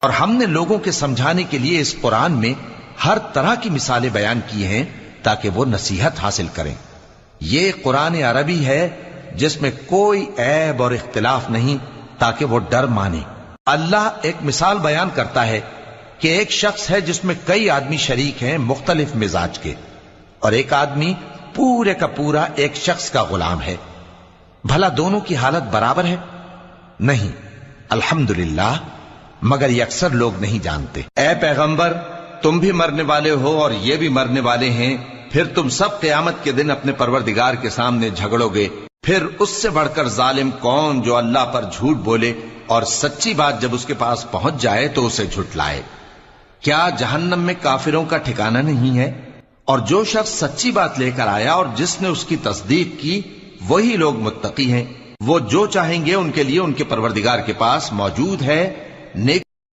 اور ہم نے لوگوں کے سمجھانے کے لیے اس قرآن میں ہر طرح کی مثالیں بیان کی ہیں تاکہ وہ نصیحت حاصل کریں۔ یہ قرآن عربی ہے جس میں کوئی عیب اور اختلاف نہیں تاکہ وہ ڈر مانے۔ اللہ ایک مثال بیان کرتا ہے کہ ایک شخص ہے جس میں کئی آدمی شریک ہیں مختلف مزاج کے، اور ایک آدمی پورے کا پورا ایک شخص کا غلام ہے۔ بھلا دونوں کی حالت برابر ہے؟ نہیں، الحمدللہ، مگر یہ اکثر لوگ نہیں جانتے۔ اے پیغمبر، تم بھی مرنے والے ہو اور یہ بھی مرنے والے ہیں، پھر تم سب قیامت کے دن اپنے پروردگار کے سامنے جھگڑو گے۔ پھر اس سے بڑھ کر ظالم کون جو اللہ پر جھوٹ بولے اور سچی بات جب اس کے پاس پہنچ جائے تو اسے جھٹلائے۔ کیا جہنم میں کافروں کا ٹھکانہ نہیں ہے؟ اور جو شخص سچی بات لے کر آیا اور جس نے اس کی تصدیق کی، وہی لوگ متقی ہیں۔ وہ جو چاہیں گے ان کے لیے ان کے پروردگار کے پاس موجود ہے۔ نیک